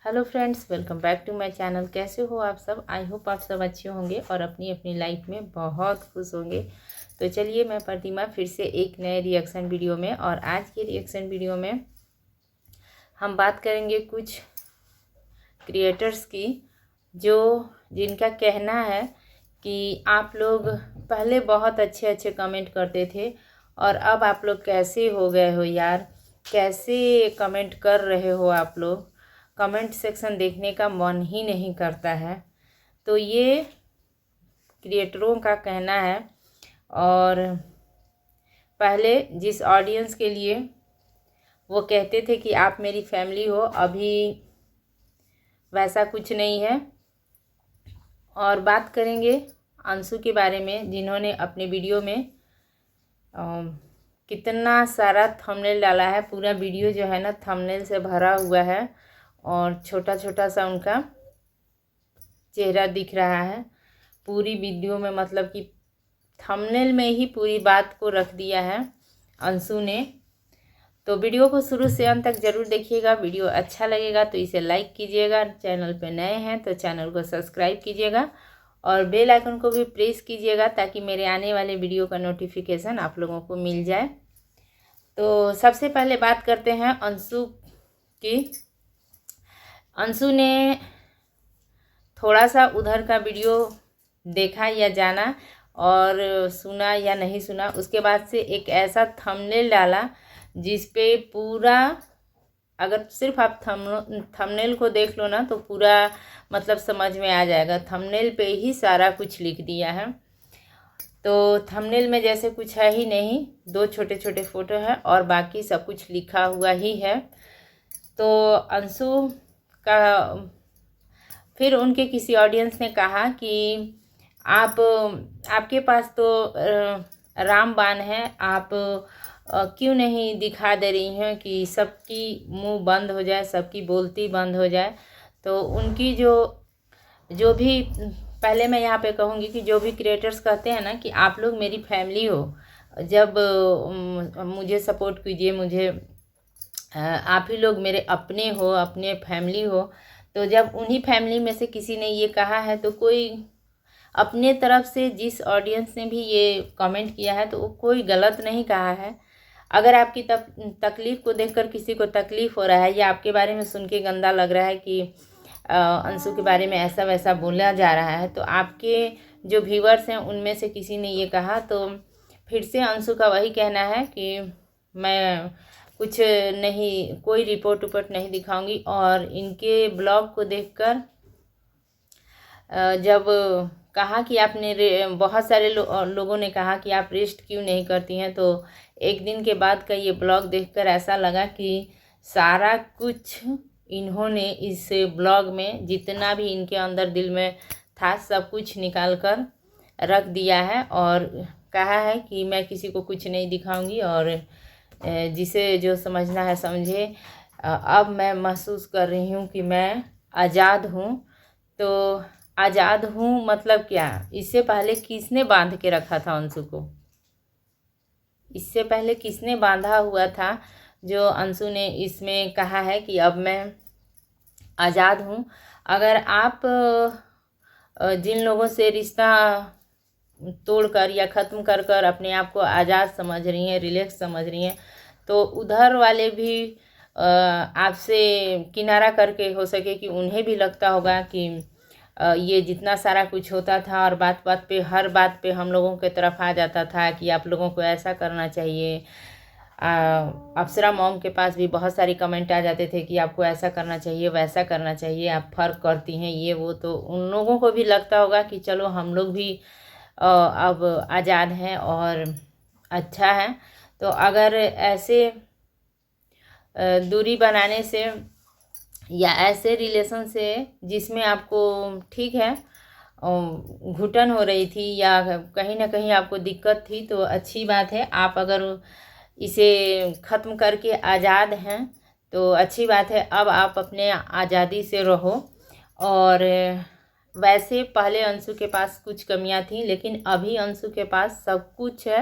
Hello friends, welcome back to my channel. कैसे हो आप सब? आई होप आप सब अच्छे होंगे और अपनी अपनी लाइफ में बहुत खुश होंगे। तो चलिए, मैं प्रतिमा फिर से एक नए रिएक्शन वीडियो में, और आज के रिएक्शन वीडियो में हम बात करेंगे कुछ क्रिएटर्स की जिनका कहना है कि आप लोग पहले बहुत अच्छे अच्छे कमेंट करते थे और अब आप लोग कैसे हो गए हो यार, कैसे कमेंट कर रहे हो आप लोग, कमेंट सेक्शन देखने का मन ही नहीं करता है। तो ये क्रिएटरों का कहना है। और पहले जिस ऑडियंस के लिए वो कहते थे कि आप मेरी फैमिली हो, अभी वैसा कुछ नहीं है। और बात करेंगे अंशु के बारे में, जिन्होंने अपने वीडियो में कितना सारा थंबनेल डाला है। पूरा वीडियो जो है ना थंबनेल से भरा हुआ है और छोटा छोटा सा उनका चेहरा दिख रहा है पूरी वीडियो में। मतलब कि थंबनेल में ही पूरी बात को रख दिया है अंशु ने। तो वीडियो को शुरू से अंत तक ज़रूर देखिएगा। वीडियो अच्छा लगेगा तो इसे लाइक कीजिएगा, चैनल पे नए हैं तो चैनल को सब्सक्राइब कीजिएगा और बेल आइकन को भी प्रेस कीजिएगा ताकि मेरे आने वाले वीडियो का नोटिफिकेशन आप लोगों को मिल जाए। तो सबसे पहले बात करते हैं अंशु की। अंशु ने थोड़ा सा उधर का वीडियो देखा या जाना और सुना या नहीं सुना, उसके बाद से एक ऐसा थंबनेल डाला जिस पे पूरा, अगर सिर्फ आप थंबनेल को देख लो ना तो पूरा मतलब समझ में आ जाएगा। थंबनेल पे ही सारा कुछ लिख दिया है। तो थंबनेल में जैसे कुछ है ही नहीं, दो छोटे छोटे फोटो है और बाकी सब कुछ लिखा हुआ ही है। तो अंशु का फिर उनके किसी ऑडियंस ने कहा कि आपके पास तो रामबाण है, आप क्यों नहीं दिखा दे रही हैं कि सबकी मुंह बंद हो जाए, सबकी बोलती बंद हो जाए। तो उनकी जो भी, पहले मैं यहाँ पे कहूँगी कि जो भी क्रिएटर्स कहते हैं ना कि आप लोग मेरी फैमिली हो, जब मुझे सपोर्ट कीजिए, मुझे आप ही लोग मेरे अपने हो, अपने फैमिली हो। तो जब उन्हीं फैमिली में से किसी ने ये कहा है तो कोई अपने तरफ से, जिस ऑडियंस ने भी ये कमेंट किया है तो वो कोई गलत नहीं कहा है। अगर आपकी तकलीफ़ को देखकर किसी को तकलीफ़ हो रहा है या आपके बारे में सुन के गंदा लग रहा है कि अंशु के बारे में ऐसा वैसा बोला जा रहा है, तो आपके जो व्यूअर्स हैं उनमें से किसी ने ये कहा, तो फिर से अंशु का वही कहना है कि मैं कुछ नहीं, कोई रिपोर्ट उपोर्ट नहीं दिखाऊंगी। और इनके ब्लॉग को देखकर जब कहा कि आपने बहुत सारे लोगों ने कहा कि आप रेस्ट क्यों नहीं करती हैं, तो एक दिन के बाद का ये ब्लॉग देखकर ऐसा लगा कि सारा कुछ इन्होंने इस ब्लॉग में, जितना भी इनके अंदर दिल में था, सब कुछ निकाल कर रख दिया है और कहा है कि मैं किसी को कुछ नहीं दिखाऊंगी और जिसे जो समझना है समझे। अब मैं महसूस कर रही हूँ कि मैं आज़ाद हूँ। तो आज़ाद हूँ मतलब क्या? इससे पहले किसने बांध के रखा था अंशु को? इससे पहले किसने बांधा हुआ था? जो अंशु ने इसमें कहा है कि अब मैं आज़ाद हूँ। अगर आप जिन लोगों से रिश्ता तोड़कर या ख़त्म कर कर अपने आप को आज़ाद समझ रही हैं, रिलैक्स समझ रही हैं, तो उधर वाले भी आपसे किनारा करके हो सके कि उन्हें भी लगता होगा कि ये जितना सारा कुछ होता था और बात बात पे, हर बात पे हम लोगों के तरफ आ जाता था कि आप लोगों को ऐसा करना चाहिए। अप्सरा मॉम के पास भी बहुत सारी कमेंट आ जाते थे कि आपको ऐसा करना चाहिए, वैसा करना चाहिए, आप फ़र्क करती हैं, ये वो। तो उन लोगों को भी लगता होगा कि चलो हम लोग भी अब आज़ाद हैं और अच्छा है। तो अगर ऐसे दूरी बनाने से या ऐसे रिलेशन से जिसमें आपको, ठीक है, घुटन हो रही थी या कहीं ना कहीं आपको दिक्कत थी, तो अच्छी बात है। आप अगर इसे ख़त्म करके आज़ाद हैं तो अच्छी बात है। अब आप अपने आज़ादी से रहो। और वैसे पहले अंशु के पास कुछ कमियां थी, लेकिन अभी अंशु के पास सब कुछ है।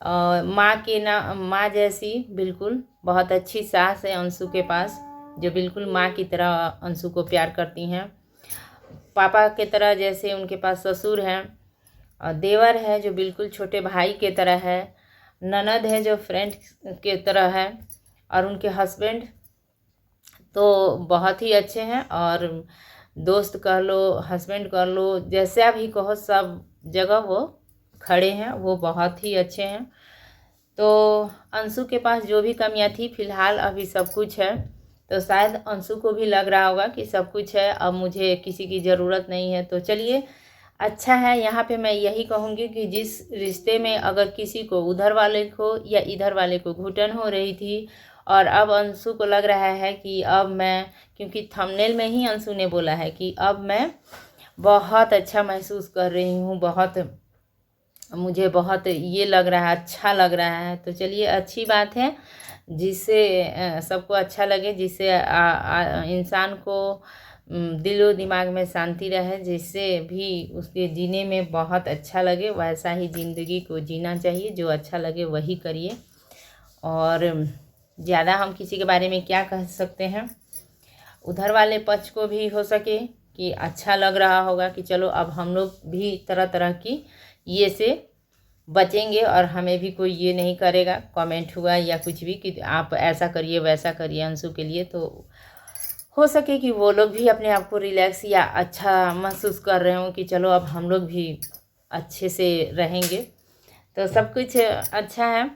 माँ जैसी बिल्कुल बहुत अच्छी सास है अंशु के पास। जो बिल्कुल माँ की तरह अंशु को प्यार करती हैं, पापा के तरह जैसे उनके पास ससुर हैं, और देवर है जो बिल्कुल छोटे भाई के तरह है, ननद है जो फ्रेंड के तरह है, और उनके हस्बैंड तो बहुत ही अच्छे हैं, और दोस्त कह लो, हस्बैंड कह लो, जैसा भी कहो, सब जगह वो खड़े हैं, वो बहुत ही अच्छे हैं। तो अंशु के पास जो भी कमियां थी, फिलहाल अभी सब कुछ है। तो शायद अंशु को भी लग रहा होगा कि सब कुछ है, अब मुझे किसी की ज़रूरत नहीं है। तो चलिए, अच्छा है। यहाँ पे मैं यही कहूँगी कि जिस रिश्ते में अगर किसी को उधर वाले को या इधर वाले को घुटन हो रही थी, और अब अंशु को लग रहा है कि अब मैं, क्योंकि थंबनेल में ही अंशु ने बोला है कि अब मैं बहुत अच्छा महसूस कर रही हूँ, मुझे बहुत ये लग रहा है, अच्छा लग रहा है। तो चलिए, अच्छी बात है, जिससे सबको अच्छा लगे, जिससे इंसान को दिलो दिमाग में शांति रहे, जिससे भी उसके जीने में बहुत अच्छा लगे, वैसा ही ज़िंदगी को जीना चाहिए। जो अच्छा लगे वही करिए, और ज़्यादा हम किसी के बारे में क्या कह सकते हैं। उधर वाले पक्ष को भी हो सके कि अच्छा लग रहा होगा कि चलो अब हम लोग भी तरह तरह की ये से बचेंगे, और हमें भी कोई ये नहीं करेगा, कमेंट हुआ या कुछ भी कि आप ऐसा करिए वैसा करिए अंशु के लिए। तो हो सके कि वो लोग भी अपने आप को रिलैक्स या अच्छा महसूस कर रहे हों कि चलो अब हम लोग भी अच्छे से रहेंगे। तो सब कुछ अच्छा है,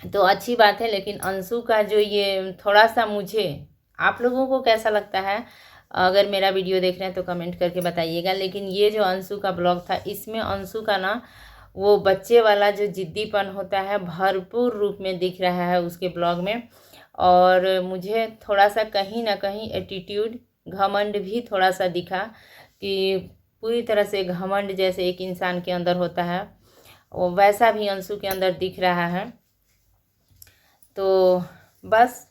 तो अच्छी बात है। लेकिन अंशु का जो ये थोड़ा सा, मुझे, आप लोगों को कैसा लगता है, अगर मेरा वीडियो देख रहे हैं तो कमेंट करके बताइएगा। लेकिन ये जो अंशु का ब्लॉग था, इसमें अंशु का ना वो बच्चे वाला जो जिद्दीपन होता है, भरपूर रूप में दिख रहा है उसके ब्लॉग में। और मुझे थोड़ा सा कहीं ना कहीं एटीट्यूड, घमंड भी थोड़ा सा दिखा, कि पूरी तरह से घमंड जैसे एक इंसान के अंदर होता है, वो वैसा भी अंशु के अंदर दिख रहा है। तो बस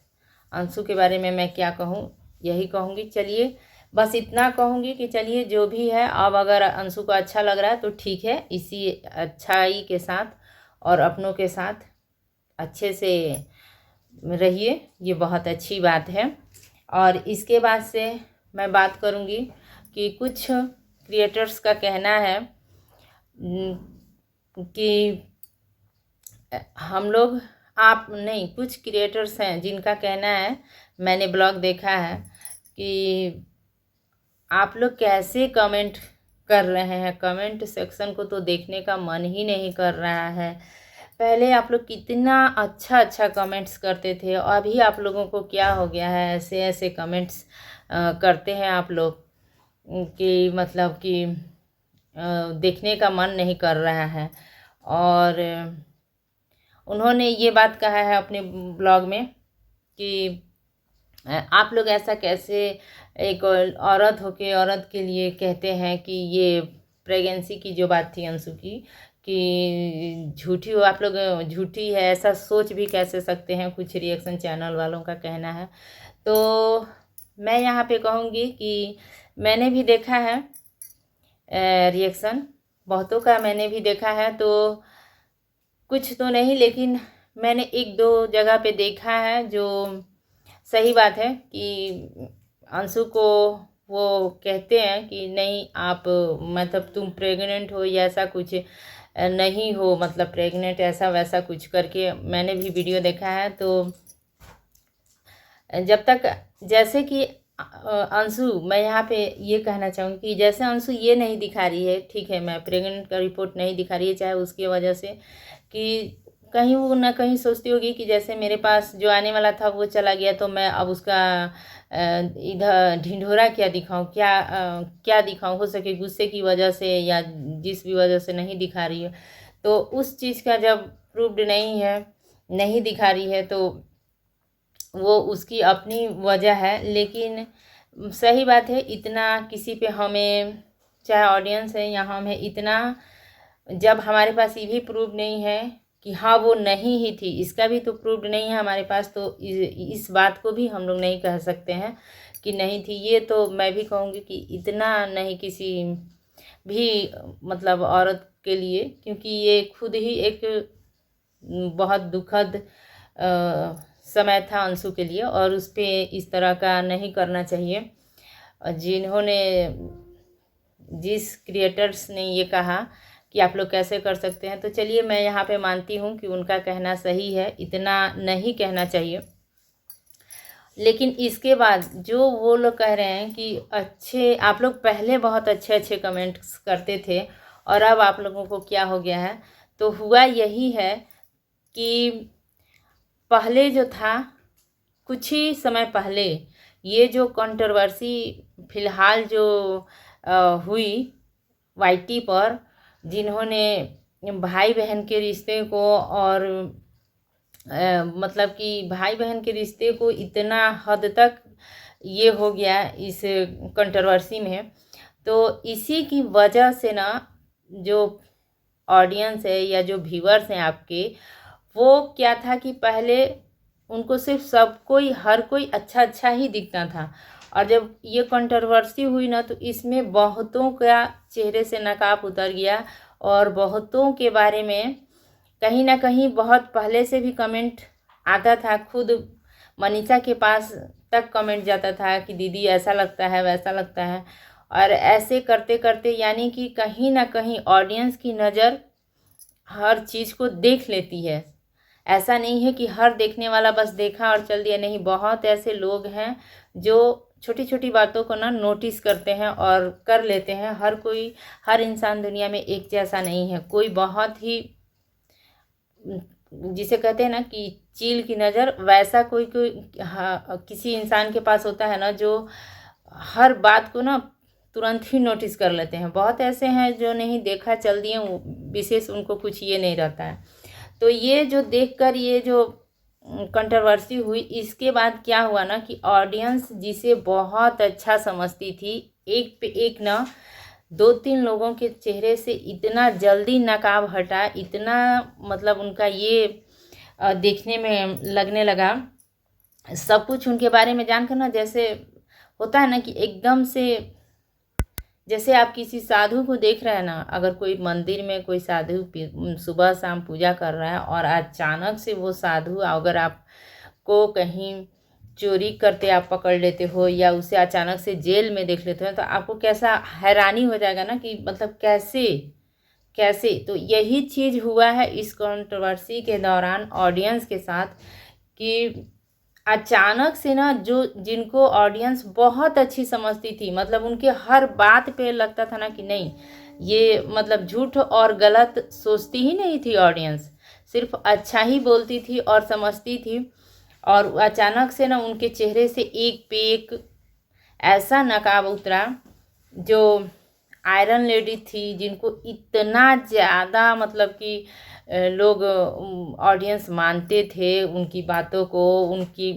अंशु के बारे में मैं क्या कहूँ, यही कहूँगी। चलिए, बस इतना कहूँगी कि चलिए, जो भी है, अब अगर अंशु को अच्छा लग रहा है तो ठीक है, इसी अच्छाई के साथ और अपनों के साथ अच्छे से रहिए, ये बहुत अच्छी बात है। और इसके बाद से मैं बात करूँगी कि कुछ क्रिएटर्स का कहना है कि हम लोग, आप नहीं, कुछ क्रिएटर्स हैं जिनका कहना है, मैंने ब्लॉग देखा है, कि आप लोग कैसे कमेंट कर रहे हैं, कमेंट सेक्शन को तो देखने का मन ही नहीं कर रहा है। पहले आप लोग कितना अच्छा अच्छा कमेंट्स करते थे, अभी आप लोगों को क्या हो गया है, ऐसे ऐसे कमेंट्स करते हैं आप लोग कि मतलब कि देखने का मन नहीं कर रहा है। और उन्होंने ये बात कहा है अपने ब्लॉग में कि आप लोग ऐसा कैसे, एक औरत होके औरत के लिए कहते हैं कि ये प्रेगनेंसी की जो बात थी अंशु की, कि झूठी हो, आप लोग झूठी है, ऐसा सोच भी कैसे सकते हैं, कुछ रिएक्शन चैनल वालों का कहना है। तो मैं यहाँ पे कहूँगी कि मैंने भी देखा है रिएक्शन, बहुतों का मैंने भी देखा है, तो कुछ तो नहीं, लेकिन मैंने एक दो जगह पे देखा है जो सही बात है, कि अंशु को वो कहते हैं कि नहीं, आप मतलब तुम प्रेग्नेंट हो या ऐसा कुछ नहीं हो, मतलब प्रेग्नेंट ऐसा वैसा कुछ करके मैंने भी वीडियो देखा है। तो जब तक, जैसे कि अंशु, मैं यहाँ पे ये कहना चाहूँगी कि जैसे अंशु ये नहीं दिखा रही है, ठीक है, मैं प्रेग्नेंट का रिपोर्ट नहीं दिखा रही है, चाहे उसकी वजह से कि कहीं वो ना कहीं सोचती होगी कि जैसे मेरे पास जो आने वाला था वो चला गया, तो मैं अब उसका इधर ढिंढोरा क्या दिखाऊं, क्या दिखाऊं, हो सके गुस्से की वजह से या जिस भी वजह से नहीं दिखा रही है। तो उस चीज़ का जब प्रूव्ड नहीं है, नहीं दिखा रही है, तो वो उसकी अपनी वजह है। लेकिन सही बात है, इतना किसी पे हमें, चाहे ऑडियंस है या हम है, इतना जब हमारे पास ये भी प्रूव नहीं है कि हाँ वो नहीं ही थी, इसका भी तो प्रूव नहीं है हमारे पास, तो इस बात को भी हम लोग नहीं कह सकते हैं कि नहीं थी। ये तो मैं भी कहूँगी कि इतना नहीं किसी भी मतलब औरत के लिए, क्योंकि ये खुद ही एक बहुत दुखद समय था अंशु के लिए, और उस पर इस तरह का नहीं करना चाहिए। जिन्होंने जिस क्रिएटर्स ने ये कहा कि आप लोग कैसे कर सकते हैं, तो चलिए मैं यहाँ पे मानती हूँ कि उनका कहना सही है, इतना नहीं कहना चाहिए। लेकिन इसके बाद जो वो लोग कह रहे हैं कि अच्छे, आप लोग पहले बहुत अच्छे अच्छे कमेंट्स करते थे और अब आप लोगों को क्या हो गया है, तो हुआ यही है कि पहले जो था, कुछ ही समय पहले ये जो कंट्रोवर्सी फिलहाल जो हुई वाईटी पर, जिन्होंने भाई बहन के रिश्ते को और मतलब कि भाई बहन के रिश्ते को इतना हद तक ये हो गया इस कंट्रोवर्सी में, तो इसी की वजह से ना जो ऑडियंस है या जो व्यूअर्स हैं आपके, वो क्या था कि पहले उनको सिर्फ सब कोई, हर कोई अच्छा अच्छा ही दिखता था, और जब ये कंट्रोवर्सी हुई ना, तो इसमें बहुतों का चेहरे से नकाब उतर गया, और बहुतों के बारे में कहीं ना कहीं बहुत पहले से भी कमेंट आता था। खुद मनीषा के पास तक कमेंट जाता था कि दीदी ऐसा लगता है, वैसा लगता है, और ऐसे करते करते यानी कि कहीं ना कहीं ऑडियंस की नज़र हर चीज़ को देख लेती है। ऐसा नहीं है कि हर देखने वाला बस देखा और चल दिया, नहीं, बहुत ऐसे लोग हैं जो छोटी छोटी बातों को ना नोटिस करते हैं और कर लेते हैं। हर कोई, हर इंसान दुनिया में एक जैसा नहीं है। कोई बहुत ही, जिसे कहते हैं ना कि चील की नज़र, वैसा कोई कोई किसी इंसान के पास होता है ना, जो हर बात को ना तुरंत ही नोटिस कर लेते हैं। बहुत ऐसे हैं जो नहीं देखा चल दिए, विशेष उनको कुछ ये नहीं रहता है। तो ये जो देखकर ये जो कंट्रोवर्सी हुई, इसके बाद क्या हुआ ना कि ऑडियंस जिसे बहुत अच्छा समझती थी, एक पे एक ना 2-3 लोगों के चेहरे से इतना जल्दी नकाब हटा, इतना मतलब उनका ये देखने में लगने लगा, सब कुछ उनके बारे में जानकर ना, जैसे होता है ना कि एकदम से, जैसे आप किसी साधु को देख रहे हैं ना, अगर कोई मंदिर में कोई साधु सुबह शाम पूजा कर रहा है और अचानक से वो साधु अगर आपको कहीं चोरी करते आप पकड़ लेते हो या उसे अचानक से जेल में देख लेते हो, तो आपको कैसा हैरानी हो जाएगा ना कि मतलब कैसे कैसे। तो यही चीज़ हुआ है इस कंट्रोवर्सी के दौरान ऑडियंस के साथ, कि अचानक से ना जो जिनको ऑडियंस बहुत अच्छी समझती थी, मतलब उनके हर बात पे लगता था ना कि नहीं, ये मतलब झूठ और गलत सोचती ही नहीं थी ऑडियंस, सिर्फ अच्छा ही बोलती थी और समझती थी, और अचानक से ना उनके चेहरे से एक पे एक ऐसा नकाब उतरा। जो आयरन लेडी थी, जिनको इतना ज़्यादा मतलब कि लोग ऑडियंस मानते थे, उनकी बातों को, उनकी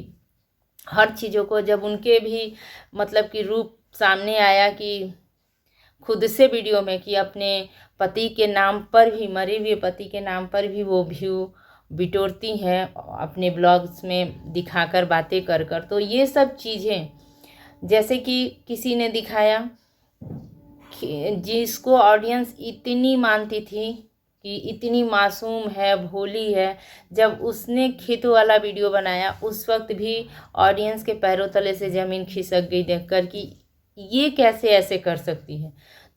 हर चीज़ों को, जब उनके भी मतलब कि रूप सामने आया कि खुद से वीडियो में कि अपने पति के नाम पर भी, मरे हुए पति के नाम पर भी वो व्यू बिटोरती हैं अपने ब्लॉग्स में दिखाकर, बातें कर कर। तो ये सब चीज़ें, जैसे कि किसी ने दिखाया जिसको ऑडियंस इतनी मानती थी कि इतनी मासूम है, भोली है, जब उसने खेतों वाला वीडियो बनाया, उस वक्त भी ऑडियंस के पैरों तले से ज़मीन खिसक गई देखकर कि ये कैसे ऐसे कर सकती है।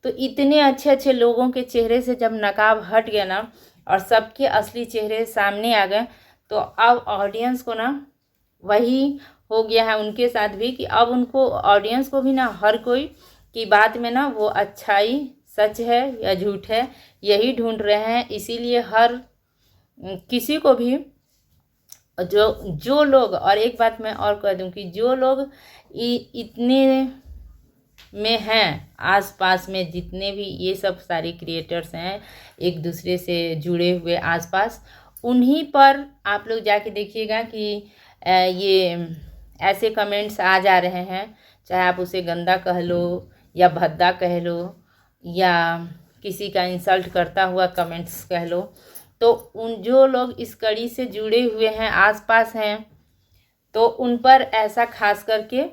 तो इतने अच्छे अच्छे लोगों के चेहरे से जब नकाब हट गया ना और सबके असली चेहरे सामने आ गए, तो अब ऑडियंस को ना वही हो गया है उनके साथ भी, कि अब उनको, ऑडियंस को भी ना हर कोई की बात में ना वो अच्छाई, सच है या झूठ है, यही ढूंढ रहे हैं। इसीलिए हर किसी को भी, जो लोग, और एक बात मैं और कह दूं कि जो लोग इतने में हैं, आसपास में जितने भी ये सब सारे क्रिएटर्स हैं एक दूसरे से जुड़े हुए आसपास, उन्हीं पर आप लोग जाके देखिएगा कि ये ऐसे कमेंट्स आ जा रहे हैं, चाहे आप उसे गंदा कह लो या भद्दा कह लो या किसी का इंसल्ट करता हुआ कमेंट्स कह लो। तो उन जो लोग इस कड़ी से जुड़े हुए हैं, आसपास हैं, तो उन पर ऐसा खास करके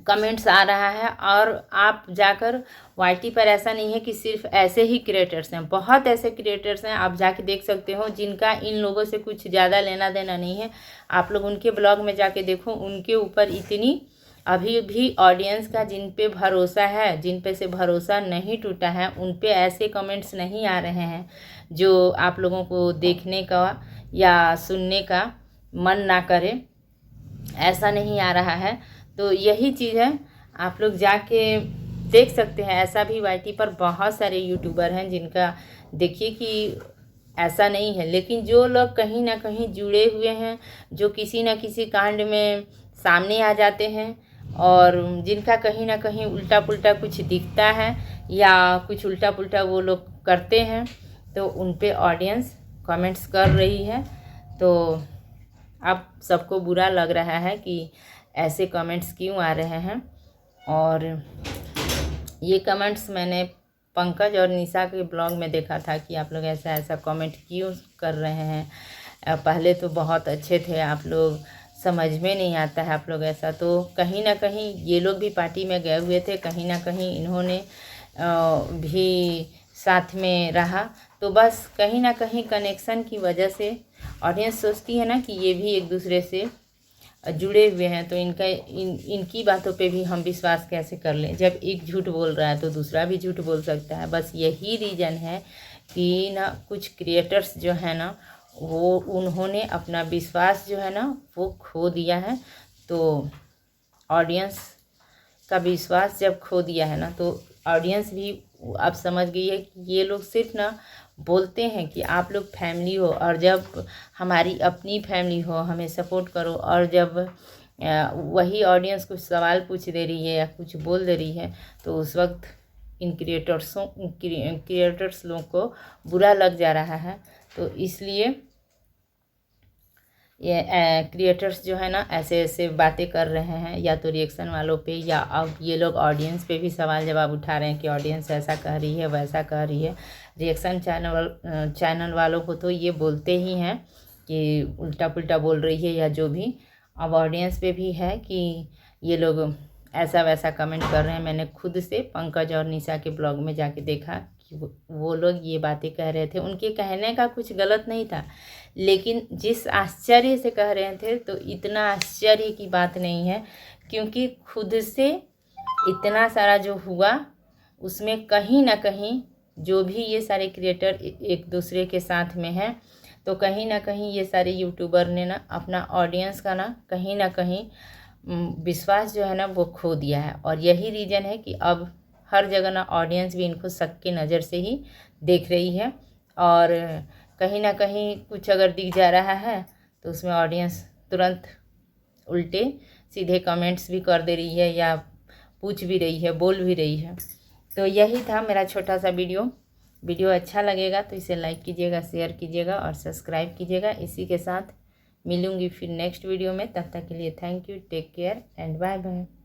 कमेंट्स आ रहा है। और आप जाकर वाईटी पर ऐसा नहीं है कि सिर्फ ऐसे ही क्रिएटर्स हैं, बहुत ऐसे क्रिएटर्स हैं, आप जाके देख सकते हो जिनका इन लोगों से कुछ ज़्यादा लेना देना नहीं है। आप लोग उनके ब्लॉग में जाके देखो, उनके ऊपर इतनी अभी भी ऑडियंस का जिन पे भरोसा है, जिन पे से भरोसा नहीं टूटा है, उन पे ऐसे कमेंट्स नहीं आ रहे हैं जो आप लोगों को देखने का या सुनने का मन ना करे, ऐसा नहीं आ रहा है। तो यही चीज़ है, आप लोग जाके देख सकते हैं। ऐसा भी वाईटी पर बहुत सारे यूट्यूबर हैं जिनका देखिए कि ऐसा नहीं है, लेकिन जो लोग कहीं ना कहीं जुड़े हुए हैं, जो किसी न किसी कांड में सामने आ जाते हैं और जिनका कहीं ना कहीं उल्टा पुल्टा कुछ दिखता है या कुछ उल्टा पुल्टा वो लोग करते हैं, तो उन पे ऑडियंस कमेंट्स कर रही है। तो अब सबको बुरा लग रहा है कि ऐसे कमेंट्स क्यों आ रहे हैं। और ये कमेंट्स मैंने पंकज और निशा के ब्लॉग में देखा था कि आप लोग ऐसा ऐसा कमेंट क्यों कर रहे हैं। पहले तो बहुत अच्छे थे आप लोग, समझ में नहीं आता है आप लोग ऐसा। तो कहीं ना कहीं ये लोग भी पार्टी में गए हुए थे, कहीं ना कहीं इन्होंने भी साथ में रहा, तो बस कहीं ना कहीं कनेक्शन की वजह से ऑडियंस सोचती है ना कि ये भी एक दूसरे से जुड़े हुए हैं, तो इनकी बातों पे भी हम विश्वास कैसे कर लें। जब एक झूठ बोल रहा है तो दूसरा भी झूठ बोल सकता है। बस यही रीज़न है कि ना कुछ क्रिएटर्स जो है ना वो उन्होंने अपना विश्वास जो है ना वो खो दिया है। तो ऑडियंस का विश्वास जब खो दिया है ना, तो ऑडियंस भी अब समझ गई है कि ये लोग सिर्फ ना बोलते हैं कि आप लोग फैमिली हो, और जब हमारी अपनी फैमिली हो हमें सपोर्ट करो, और जब वही ऑडियंस कुछ सवाल पूछ दे रही है या कुछ बोल दे रही है, तो उस वक्त इन क्रिएटर्स लोगों को बुरा लग जा रहा है। तो इसलिए ये क्रिएटर्स जो है ना ऐसे ऐसे बातें कर रहे हैं, या तो रिएक्शन वालों पे, या अब ये लोग ऑडियंस पे भी सवाल जवाब उठा रहे हैं कि ऑडियंस ऐसा कह रही है वैसा कह रही है। रिएक्शन चैनल वालों को तो ये बोलते ही हैं कि उल्टा पुल्टा बोल रही है या जो भी। अब ऑडियंस पे भी है कि ये लोग ऐसा वैसा कमेंट कर रहे हैं। मैंने खुद से पंकज और निशा के ब्लॉग में जाके देखा कि वो लोग ये बातें कह रहे थे, उनके कहने का कुछ गलत नहीं था, लेकिन जिस आश्चर्य से कह रहे थे तो इतना आश्चर्य की बात नहीं है, क्योंकि खुद से इतना सारा जो हुआ उसमें कहीं ना कहीं जो भी ये सारे क्रिएटर एक दूसरे के साथ में हैं, तो कहीं ना कहीं ये सारे यूट्यूबर ने ना अपना ऑडियंस का ना कहीं विश्वास जो है ना वो खो दिया है। और यही रीज़न है कि अब हर जगह ना ऑडियंस भी इनको शक की नज़र से ही देख रही है, और कहीं ना कहीं कुछ अगर दिख जा रहा है तो उसमें ऑडियंस तुरंत उल्टे सीधे कमेंट्स भी कर दे रही है, या पूछ भी रही है, बोल भी रही है। तो यही था मेरा छोटा सा वीडियो अच्छा लगेगा तो इसे लाइक कीजिएगा, शेयर कीजिएगा और सब्सक्राइब कीजिएगा। इसी के साथ मिलूँगी फिर नेक्स्ट वीडियो में। तब तक के लिए thank you, take care and bye bye.